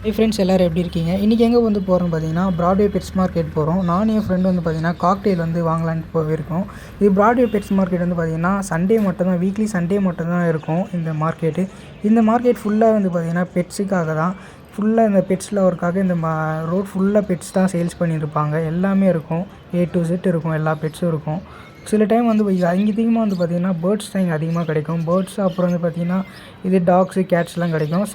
Hi friends, எல்லோரும் எப்படி இருக்கீங்க? இன்றைக்கி எங்கே வந்து போகிறோம் பார்த்தீங்கன்னா, பிராட்வே பெட்ஸ் மார்க்கெட் போகிறோம். நானும் என் ஃப்ரெண்டு வந்து பார்த்தீங்கன்னா காக்டெயில் வந்து வாங்கலான்னு போயிருக்கோம். இது பிராட்வே பெட்ஸ் மார்க்கெட் வந்து பார்த்தீங்கன்னா சண்டே மட்டும் தான், வீக்லி சண்டே மட்டும் தான் இருக்கும் இந்த மார்க்கெட்டு. இந்த மார்க்கெட் ஃபுல்லாக வந்து பார்த்தீங்கன்னா பெட்ஸுக்காக தான். ஃபுல்லாக இந்த பெட்ஸ் லவருக்காக இந்த ரோட் ஃபுல்லாக பெட்ஸ் தான் சேல்ஸ் பண்ணியிருப்பாங்க. எல்லாமே இருக்கும், A to Z இருக்கும், எல்லா பெட்ஸும் இருக்கும். சில டைம் வந்து அதிகமாக வந்து பார்த்திங்கன்னா பேர்ட்ஸ் தான் இங்கே அதிகமாக கிடைக்கும். பேர்ட்ஸ் அப்புறம் வந்து பார்த்திங்கன்னா இது டாக்ஸு, கேட்ஸ்லாம் கிடைக்கும்.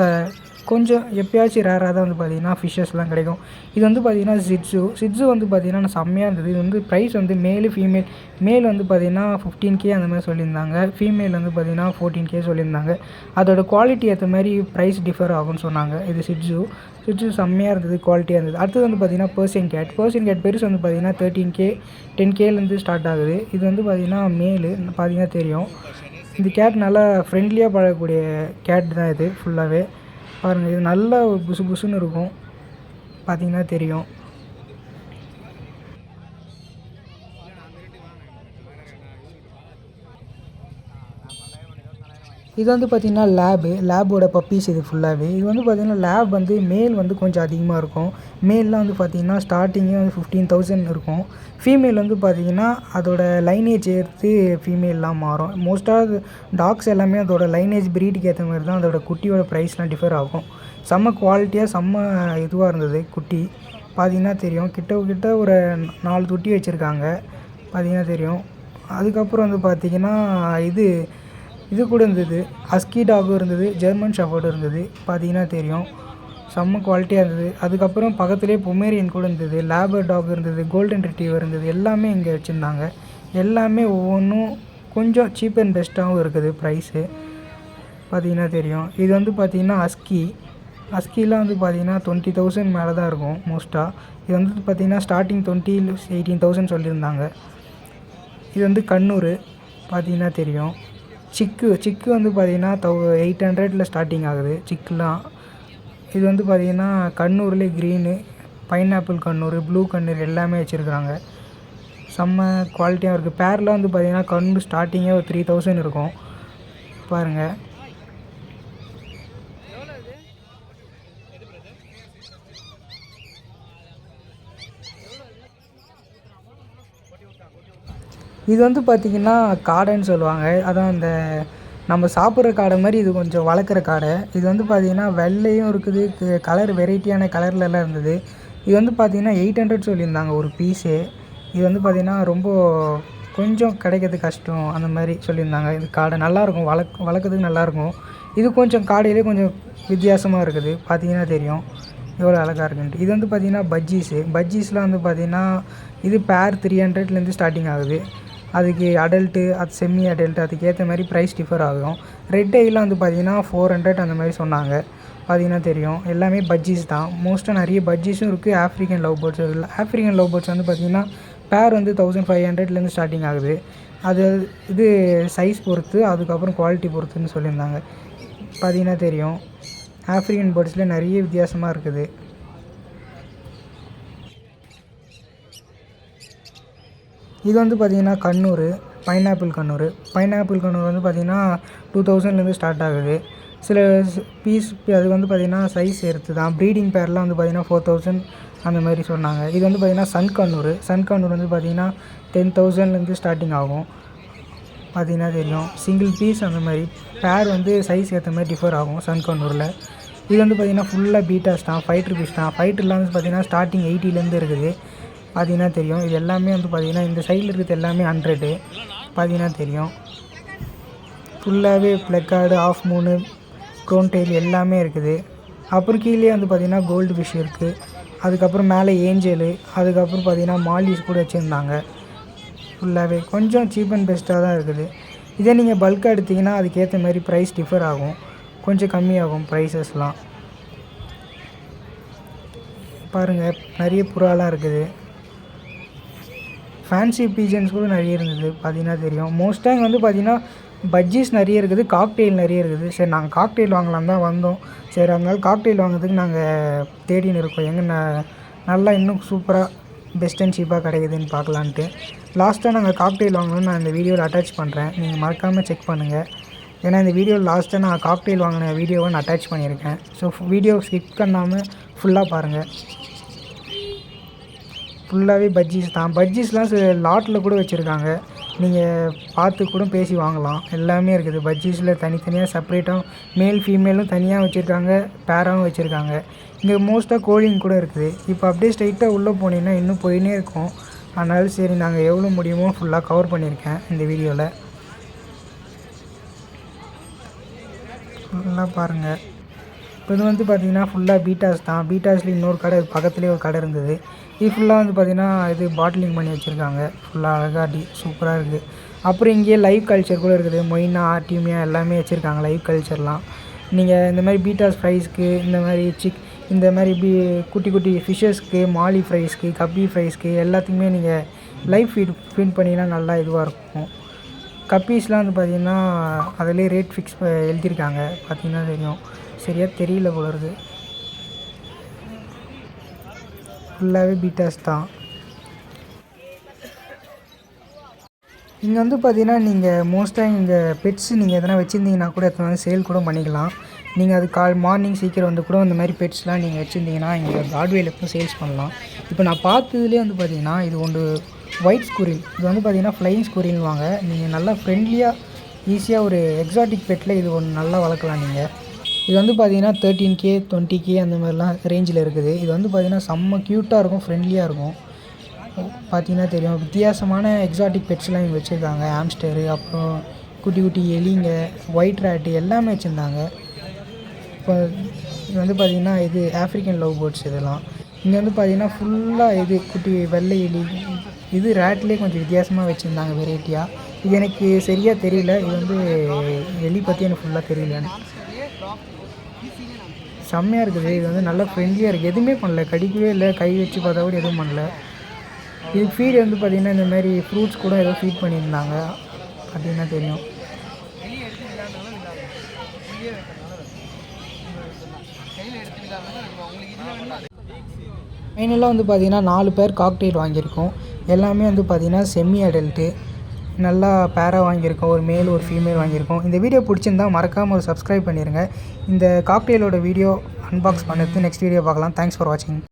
கொஞ்சம் எப்போயாச்சும் ரேராக தான் வந்து பார்த்திங்கன்னா ஃபிஷ்ஷஸ்லாம் கிடைக்கும். இது வந்து பார்த்திங்கன்னா சிட்ஸு வந்து பார்த்திங்கன்னா செம்மையாக இருந்தது. இது வந்து ப்ரைஸ் வந்து மேல் வந்து பார்த்திங்கன்னா 15K அந்த மாதிரி சொல்லியிருந்தாங்க. ஃபீமேல் வந்து பார்த்திங்கன்னா 14K சொல்லியிருந்தாங்க. அதோட குவாலிட்டி ஏற்ற மாதிரி ப்ரைஸ் டிஃபர் ஆகும்னு சொன்னாங்க. இது சிட்ஸு செம்மையாக இருந்தது, குவாலிட்டியாக இருந்தது. அடுத்தது வந்து பார்த்திங்கன்னா பர்சியன் கேட் பெருசு வந்து பார்த்திங்கன்னா 13K 10Kலேருந்து ஸ்டார்ட் ஆகுது. இது வந்து பார்த்திங்கன்னா மேலு பார்த்திங்கன்னா தெரியும். இந்த கேட் நல்லா ஃப்ரெண்ட்லியாக பழகக்கூடிய கேட் தான் இது ஃபுல்லாகவே. பாருங்கள், இது நல்லா புசுன்னு இருக்கும், பார்த்திங்கன்னா தெரியும். இது வந்து பார்த்திங்கன்னா லேபோட பப்பீஸ் இது ஃபுல்லாகவே. இது வந்து பார்த்திங்கன்னா லேப் வந்து மேல் வந்து கொஞ்சம் அதிகமாக இருக்கும். மேல்லாம் வந்து பார்த்திங்கன்னா ஸ்டார்டிங்கே வந்து 15,000 இருக்கும். ஃபீமேல் வந்து பார்த்திங்கன்னா அதோட லைனேஜ் எடுத்து ஃபீமேல்லாம் மாறும். மோஸ்ட்டாக டாக்ஸ் எல்லாமே அதோட லைனேஜ் ப்ரீடுக்கு ஏற்ற மாதிரி தான் அதோட குட்டியோட ப்ரைஸ்லாம் டிஃபர் ஆகும். செம்ம குவாலிட்டியாக இதுவாக இருந்தது குட்டி, பார்த்திங்கன்னா தெரியும். கிட்ட ஒரு 4 குட்டி வச்சுருக்காங்க, பார்த்திங்கன்னா தெரியும். அதுக்கப்புறம் வந்து பார்த்திங்கன்னா இது கூட இருந்தது, ஹஸ்கி டாகும் இருந்தது, ஜெர்மன் ஷெஃபர்டும் இருந்தது, பார்த்திங்கன்னா தெரியும். செம்ம குவாலிட்டியாக இருந்தது. அதுக்கப்புறம் பக்கத்துலேயே பொமேரியன் கூட இருந்தது, லேபர் டாக் இருந்தது, கோல்டன் ரிட்ரீவர் இருந்தது. எல்லாமே இங்கே வச்சுருந்தாங்க. எல்லாமே ஒவ்வொன்றும் கொஞ்சம் சீப் அண்ட் பெஸ்ட்டாகவும் இருக்குது ப்ரைஸு, பார்த்திங்கன்னா தெரியும். இது வந்து பார்த்திங்கன்னா ஹஸ்கிலாம் வந்து பார்த்திங்கன்னா 20,000 மேலே தான் இருக்கும் மோஸ்ட்டாக. இது வந்து பார்த்திங்கன்னா ஸ்டார்டிங் 18,000 சொல்லியிருந்தாங்க. இது வந்து கண்ணூர், பார்த்திங்கன்னா தெரியும். சிக்கு வந்து பார்த்திங்கன்னா 800 ஸ்டார்டிங் ஆகுது சிக்குலாம். இது வந்து பார்த்திங்கன்னா கண்ணூர்லேயே green, pineapple Kannur, blue Kannur எல்லாமே வச்சுருக்குறாங்க. செம்ம குவாலிட்டியாக இருக்குது. பேர்லாம் வந்து பார்த்திங்கன்னா கண்ணூர் ஸ்டார்டிங்கே ஒரு 3,000 இருக்கும், பாருங்கள். இது வந்து பார்த்திங்கன்னா காடைன்னு சொல்லுவாங்க. அதான் இந்த நம்ம சாப்பிட்ற காடை மாதிரி இது கொஞ்சம் வளர்க்குற காடை. இது வந்து பார்த்திங்கன்னா வெள்ளையும் இருக்குது, கலர் வெரைட்டியான கலர்லலாம் இருந்தது. இது வந்து பார்த்திங்கன்னா 800 சொல்லியிருந்தாங்க ஒரு பீஸு. இது வந்து பார்த்திங்கன்னா ரொம்ப கொஞ்சம் கிடைக்கிறது கஷ்டம் அந்த மாதிரி சொல்லியிருந்தாங்க. இது காடை நல்லாயிருக்கும், வளர்க்குறதுக்கு நல்லாயிருக்கும். இது கொஞ்சம் காடையிலே கொஞ்சம் வித்தியாசமாக இருக்குது, பார்த்திங்கன்னா தெரியும் எவ்வளோ அழகாக இருக்குன்ட்டு. இது வந்து பார்த்திங்கன்னா பஜ்ஜீஸ்லாம் வந்து பார்த்திங்கன்னா இது பேர் 300லேருந்து ஸ்டார்டிங் ஆகுது. அதுக்கு அடல்ட்டு, அது செமி அடல்ட்டு, அதுக்கு ஏற்ற மாதிரி ப்ரைஸ் டிஃபர் ஆகும். ரெட் ஐலாம் வந்து பார்த்திங்கன்னா 400 அந்த மாதிரி சொன்னாங்க, பார்த்திங்கன்னா தெரியும். எல்லாமே பஜ்ஜீஸ் தான். மோஸ்ட்டாக நிறைய பஜ்ஜீஸும் இருக்குது, ஆஃப்ரிக்கன் லவ் பேர்ட்ஸும் இருக்குது. ஆஃப்ரிக்கன் லவ் பேர்ட்ஸ் வந்து பார்த்திங்கன்னா பேர் வந்து 1500லேருந்து ஸ்டார்டிங் ஆகுது. அது இது சைஸ் பொறுத்து, அதுக்கப்புறம் குவாலிட்டி பொறுத்துன்னு சொல்லியிருந்தாங்க, பார்த்திங்கன்னா தெரியும். ஆஃப்ரிக்கன் பேர்ட்ஸில் நிறைய வித்தியாசமாக இருக்குது. இது வந்து பார்த்திங்கன்னா பைனாப்பிள் கண்ணூர் வந்து பார்த்திங்கன்னா 2000லேருந்து ஸ்டார்ட் ஆகுது. சில பீஸ் அது வந்து பார்த்திங்கன்னா சைஸ் எடுத்து தான். ப்ரீடிங் பேர்லாம் வந்து பார்த்திங்கன்னா 4,000 அந்த மாதிரி சொன்னாங்க. இது வந்து பார்த்திங்கன்னா சன் கண்ணூர் வந்து பார்த்திங்கன்னா 10,000லேருந்து ஸ்டார்டிங் ஆகும், பார்த்திங்கன்னா தெரியும். சிங்கிள் பீஸ் அந்த மாதிரி பேர் வந்து சைஸ் ஏற்ற மாதிரி டிஃபர் ஆகும் சன் கண்ணூரில். இது வந்து பார்த்திங்கன்னா ஃபுல்லாக பீட்டாஸ் தான், ஃபைட்டர் பீஸ் தான். ஃபைட்டர்லாம் வந்து பார்த்திங்கன்னா ஸ்டார்டிங் 80லேருந்து இருக்குது, பார்த்திங்கன்னா தெரியும். இது எல்லாமே வந்து பார்த்திங்கன்னா இந்த சைடில் இருக்கிறது எல்லாமே 100, பார்த்திங்கன்னா தெரியும். ஃபுல்லாகவே ப்ளக்கார்டு, ஆஃப் மூனு, க்ரோன் டெயில் எல்லாமே இருக்குது. அப்புறம் கீழே வந்து பார்த்திங்கன்னா கோல்டு ஃபிஷ் இருக்குது. அதுக்கப்புறம் மேலே ஏஞ்சலு, அதுக்கப்புறம் பார்த்திங்கன்னா மாலிஸ் கூட வச்சுருந்தாங்க. ஃபுல்லாகவே கொஞ்சம் சீப் அண்ட் பெஸ்ட்டாக தான் இருக்குது. இதே நீங்கள் பல்காக எடுத்திங்கன்னா அதுக்கேற்ற மாதிரி ப்ரைஸ் டிஃபர் ஆகும், கொஞ்சம் கம்மியாகும் ப்ரைஸஸ்லாம். பாருங்கள், நிறைய புறாலாம் இருக்குது. ஃபேன்சி பீஜன்ஸ் கூட நிறைய இருந்தது, பார்த்திங்கன்னா தெரியும். மோஸ்ட்டாக இங்கே வந்து பார்த்திங்கன்னா பஜ்ஜீஸ் நிறைய இருக்குது, காக்டெயில் நிறைய இருக்குது. சரி, நாங்கள் காக்டெயில் வாங்கலாம் தான் வந்தோம். சரி, அதனால காக்டெயில் வாங்குறதுக்கு நாங்கள் தேடின்னு இருக்கோம், எங்கே நல்லா இன்னும் சூப்பராக பெஸ்ட் அண்ட் சீப்பாக கிடைக்குதுன்னு பார்க்கலான்ட்டு. லாஸ்ட்டாக நாங்கள் காக்டெயில் வாங்கணும்னு நான் இந்த வீடியோவில் அட்டாச் பண்ணுறேன், நீங்கள் மறக்காமல் செக் பண்ணுங்கள். ஏன்னா இந்த வீடியோ லாஸ்ட்டாக நான் காக்டெயில் வாங்கின வீடியோவை நான் அட்டாச் பண்ணியிருக்கேன். ஸோ வீடியோ ஸ்கிப் பண்ணாமல் ஃபுல்லாக பாருங்கள். ஃபுல்லாகவே பஜ்ஜீஸ் தான். பஜ்ஜீஸ்லாம் லாட்டில் கூட வச்சுருக்காங்க. நீங்கள் பார்த்து கூட பேசி வாங்கலாம். எல்லாமே இருக்குது. பஜ்ஜீஸில் தனித்தனியாக செப்பரேட்டாக மேல் ஃபீமேலும் தனியாக வச்சுருக்காங்க, பேராகவும் வச்சுருக்காங்க. இங்கே மோஸ்ட்டாக கோழிங்க கூட இருக்குது. இப்போ அப்படியே ஸ்ட்ரைட்டாக உள்ளே போனீங்கன்னா இன்னும் போயின்னே இருக்கும். அதனால சரி நாங்கள் எவ்வளோ முடியுமோ ஃபுல்லாக கவர் பண்ணியிருக்கேன் இந்த வீடியோவில். ஃபுல்லாக பாருங்கள். இப்போ இது வந்து பார்த்திங்கன்னா ஃபுல்லாக பீட்டாஸ் தான். பீட்டாஸில் இன்னொரு கடை பக்கத்துலேயே ஒரு கடை இருந்தது. இது ஃபுல்லாக வந்து பார்த்திங்கன்னா இது பாட்டிலிங் பண்ணி வச்சுருக்காங்க. ஃபுல்லாக அழகாக சூப்பராக இருக்குது. அப்புறம் இங்கேயே லைவ் கல்ச்சர் கூட இருக்குது. மொயினா, ஆர்டிமியா எல்லாமே வச்சுருக்காங்க லைவ் கல்ச்சர்லாம். நீங்கள் இந்த மாதிரி பீட்டாஸ் ஃப்ரைஸ்க்கு, இந்த மாதிரி இந்த மாதிரி குட்டி குட்டி ஃபிஷ்ஷஸ்க்கு, மாலி ஃப்ரைஸ்க்கு, கப்பி ஃப்ரைஸ்க்கு எல்லாத்துக்குமே நீங்கள் லைவ் ஃபீட் பண்ணிங்கன்னா நல்லா இதுவாக இருக்கும். கப்பீஸ்லாம் வந்து பார்த்திங்கன்னா அதிலே ரேட் ஃபிக்ஸ் எழுதியிருக்காங்க. பார்த்திங்கன்னா தெரியும். சரியாக தெரியல போல இருக்குது. ஃபுல்லாகவே பீட்டாஸ் தான். இங்கே வந்து பார்த்திங்கன்னா நீங்கள் மோஸ்ட்டாக இங்கே பெட்ஸ் நீங்கள் எதனா வச்சுருந்தீங்கன்னா கூட எத்தனை வந்து சேல் கூட பண்ணிக்கலாம். நீங்கள் அது மார்னிங் சீக்கிரம் வந்து கூட இந்த மாதிரி பெட்ஸ்லாம் நீங்கள் வச்சுருந்தீங்கன்னா இங்கே காட்வேல கூட சேல்ஸ் பண்ணலாம். இப்போ நான் பார்த்ததுலேயே வந்து பார்த்திங்கன்னா இது ஒன்று ஒயிட் ஸ்குரில். இது வந்து பார்த்திங்கன்னா ஃப்ளையிங் ஸ்குரில்வாங்க. நீங்கள் நல்லா ஃப்ரெண்ட்லியாக ஈஸியாக ஒரு எக்ஸாட்டிக் பெட்டில் இது ஒன்று நல்லா வளர்க்கலாம் நீங்கள். இது வந்து பார்த்திங்கன்னா 13K 20K அந்த மாதிரிலாம் ரேஞ்சில் இருக்குது. இது வந்து பார்த்திங்கன்னா செம்ம க்யூட்டாக இருக்கும், ஃப்ரெண்ட்லியாக இருக்கும். பார்த்திங்கன்னா தெரியும். வித்தியாசமான எக்ஸாட்டிக் பெட்ஸ்லாம் இங்கே வச்சுருக்காங்க. ஆம்ஸ்டரு, அப்புறம் குட்டி குட்டி எலிங்க, ஒயிட் ரேட்டு எல்லாமே வச்சுருந்தாங்க. இப்போ இது வந்து பார்த்திங்கன்னா இது ஆஃப்ரிக்கன் லவ் பேர்ட்ஸ் இதெல்லாம். இங்கே வந்து பார்த்திங்கன்னா ஃபுல்லாக இது குட்டி வெள்ளை எலி, இது ரேட்லேயே கொஞ்சம் வித்தியாசமாக வச்சுருந்தாங்க வெரைட்டியாக. இது எனக்கு சரியாக தெரியல. இது வந்து எலி பற்றி எனக்கு ஃபுல்லாக தெரியலன்னு. செம்மையாக இருக்குது. இது வந்து நல்லா ஃப்ரெண்ட்லியாக இருக்குது. எதுவுமே பண்ணல, கடிக்கவே இல்லை, கை வச்சு பார்த்தா கூட எதுவும் பண்ணல. இது ஃபீடு வந்து பார்த்திங்கன்னா இந்த மாதிரி ஃப்ரூட்ஸ் கூட ஏதோ ஃபீட் பண்ணியிருந்தாங்க. பார்த்திங்கன்னா தெரியும். ஃபைனலாக வந்து பார்த்திங்கன்னா 4 பேர் காக்டெயில் வாங்கியிருக்கோம். எல்லாமே வந்து பார்த்திங்கன்னா செமி அடல்ட்டு. நல்லா பேராக வாங்கியிருக்கோம். ஒரு மேல் ஒரு ஃபீமேல் வாங்கியிருக்கோம். இந்த வீடியோ பிடிச்சிருந்தால் மறக்காமல் ஒரு சப்ஸ்கிரைப் பண்ணிடுங்க. இந்த காக்டெயிலோட வீடியோ அன்பாக்ஸ் பண்ணுறது நெக்ஸ்ட் வீடியோ பார்க்கலாம். தேங்க்ஸ் ஃபார் வாட்சிங்.